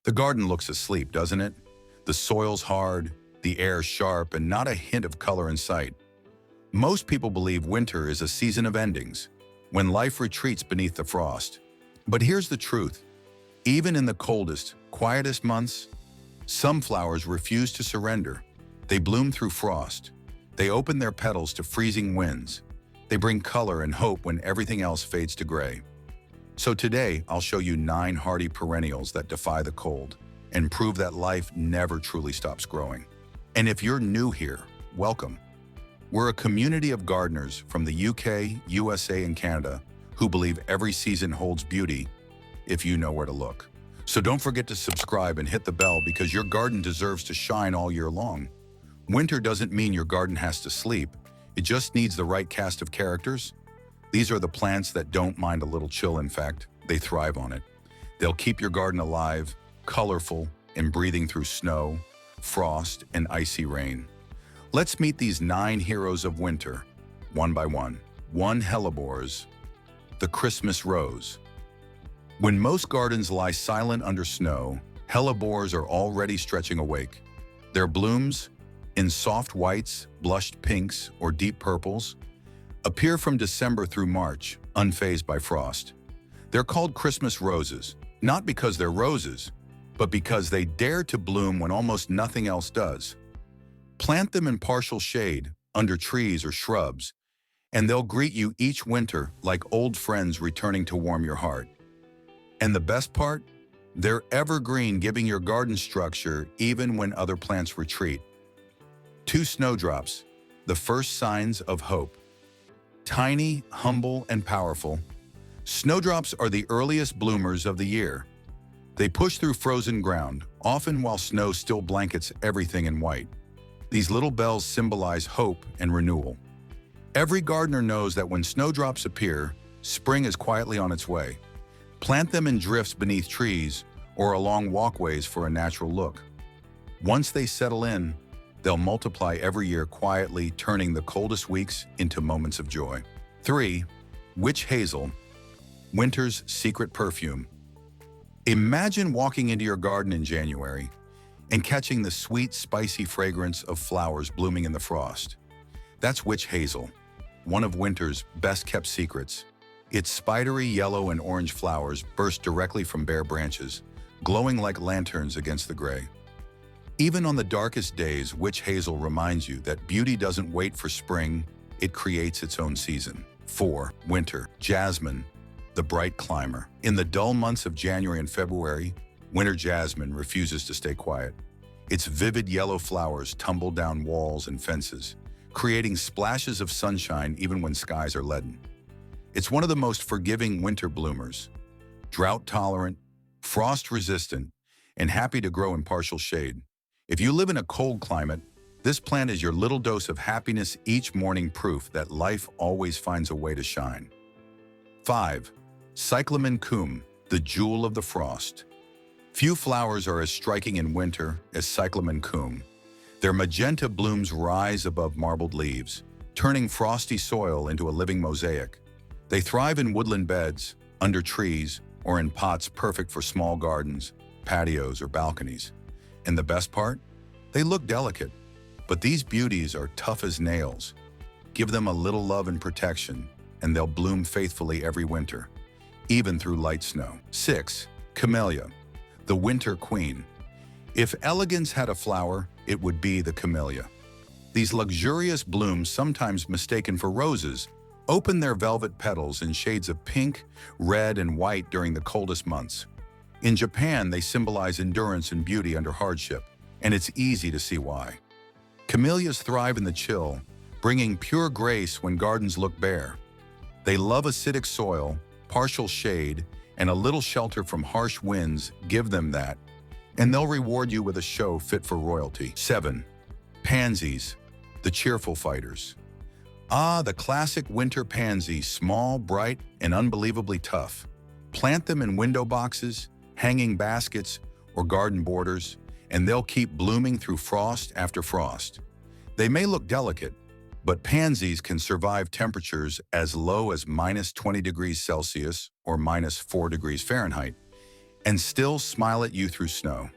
The garden looks asleep, doesn't it? The soil's hard, the air sharp, and not a hint of color in sight. Most people believe winter is a season of endings, when life retreats beneath the frost. But here's the truth. Even in the coldest, quietest months, some flowers refuse to surrender. They bloom through frost. They open their petals to freezing winds. They bring color and hope when everything else fades to gray. So today, I'll show you 9 hardy perennials that defy the cold and prove that life never truly stops growing. And if you're new here, welcome. We're a community of gardeners from the UK, USA, and Canada who believe every season holds beauty if you know where to look. So don't forget to subscribe and hit the bell because your garden deserves to shine all year long. Winter doesn't mean your garden has to sleep. It just needs the right cast of characters. These are the plants that don't mind a little chill. In fact, they thrive on it. They'll keep your garden alive, colorful, and breathing through snow, frost, and icy rain. Let's meet these 9 heroes of winter, one by one. 1. Hellebores, the Christmas rose. When most gardens lie silent under snow, hellebores are already stretching awake. Their blooms, in soft whites, blushed pinks, or deep purples, appear from December through March, unfazed by frost. They're called Christmas roses, not because they're roses, but because they dare to bloom when almost nothing else does. Plant them in partial shade, under trees or shrubs, and they'll greet you each winter like old friends returning to warm your heart. And the best part? They're evergreen, giving your garden structure even when other plants retreat. 2. Snowdrops, the first signs of hope. Tiny, humble, and powerful, snowdrops are the earliest bloomers of the year. They push through frozen ground, often while snow still blankets everything in white. These little bells symbolize hope and renewal. Every gardener knows that when snowdrops appear, spring is quietly on its way. Plant them in drifts beneath trees or along walkways for a natural look. Once they settle in, they'll multiply every year quietly, turning the coldest weeks into moments of joy. 3. Witch Hazel, winter's secret perfume. Imagine walking into your garden in January and catching the sweet, spicy fragrance of flowers blooming in the frost. That's witch hazel, one of winter's best-kept secrets. Its spidery yellow and orange flowers burst directly from bare branches, glowing like lanterns against the gray. Even on the darkest days, witch hazel reminds you that beauty doesn't wait for spring, it creates its own season. 4. Winter jasmine, the bright climber. In the dull months of January and February, winter jasmine refuses to stay quiet. Its vivid yellow flowers tumble down walls and fences, creating splashes of sunshine even when skies are leaden. It's one of the most forgiving winter bloomers, drought-tolerant, frost-resistant, and happy to grow in partial shade. If you live in a cold climate, this plant is your little dose of happiness each morning, proof that life always finds a way to shine. 5. Cyclamen coum, the jewel of the frost. Few flowers are as striking in winter as cyclamen coum. Their magenta blooms rise above marbled leaves, turning frosty soil into a living mosaic. They thrive in woodland beds, under trees, or in pots perfect for small gardens, patios, or balconies. And the best part? They look delicate, but these beauties are tough as nails. Give them a little love and protection, and they'll bloom faithfully every winter, even through light snow. 6. Camellia, the winter queen. If elegance had a flower, it would be the camellia. These luxurious blooms, sometimes mistaken for roses, open their velvet petals in shades of pink, red, and white during the coldest months. In Japan, they symbolize endurance and beauty under hardship, and it's easy to see why. Camellias thrive in the chill, bringing pure grace when gardens look bare. They love acidic soil, partial shade, and a little shelter from harsh winds. Give them that, and they'll reward you with a show fit for royalty. 7. Pansies, the cheerful fighters. Ah, the classic winter pansy, small, bright, and unbelievably tough. Plant them in window boxes, hanging baskets, or garden borders, and they'll keep blooming through frost after frost. They may look delicate, but pansies can survive temperatures as low as -20 degrees Celsius or -4 degrees Fahrenheit. and still smile at you through snow.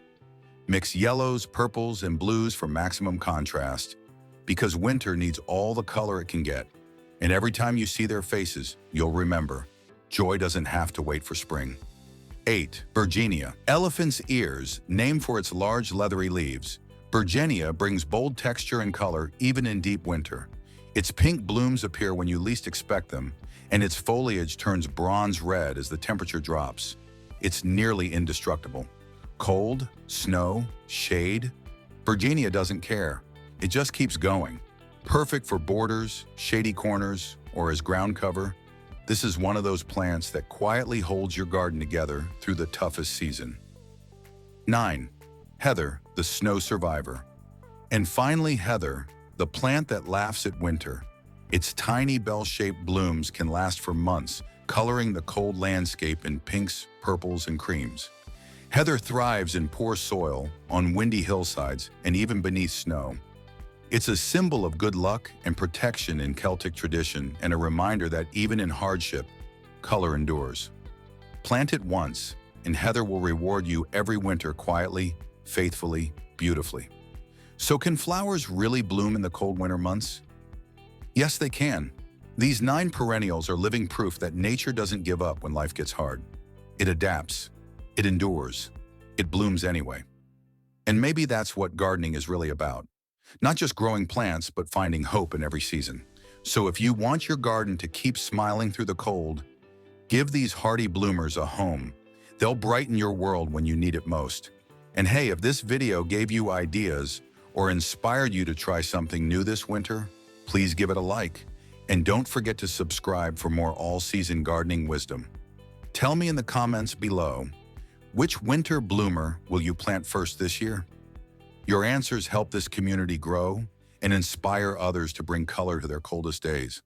Mix yellows, purples, and blues for maximum contrast, because winter needs all the color it can get. And every time you see their faces, you'll remember, joy doesn't have to wait for spring. 8. Virginia. Elephant's ears, named for its large leathery leaves. Virginia brings bold texture and color even in deep winter. Its pink blooms appear when you least expect them, and its foliage turns bronze red as the temperature drops. It's nearly indestructible. Cold, snow, shade, Virginia doesn't care. It just keeps going. Perfect for borders, shady corners, or as ground cover, this is one of those plants that quietly holds your garden together through the toughest season. 9. Heather, the snow survivor. And finally, heather, the plant that laughs at winter. Its tiny bell-shaped blooms can last for months, coloring the cold landscape in pinks, purples, and creams. Heather thrives in poor soil, on windy hillsides, and even beneath snow. It's a symbol of good luck and protection in Celtic tradition, and a reminder that even in hardship, color endures. Plant it once, and heather will reward you every winter quietly, faithfully, beautifully. So can flowers really bloom in the cold winter months? Yes, they can. These 9 perennials are living proof that nature doesn't give up when life gets hard. It adapts. It endures. It blooms anyway. And maybe that's what gardening is really about. Not just growing plants, but finding hope in every season. So if you want your garden to keep smiling through the cold, give these hardy bloomers a home. They'll brighten your world when you need it most. And hey, if this video gave you ideas or inspired you to try something new this winter, please give it a like. And don't forget to subscribe for more all-season gardening wisdom. Tell me in the comments below, which winter bloomer will you plant first this year? Your answers help this community grow and inspire others to bring color to their coldest days.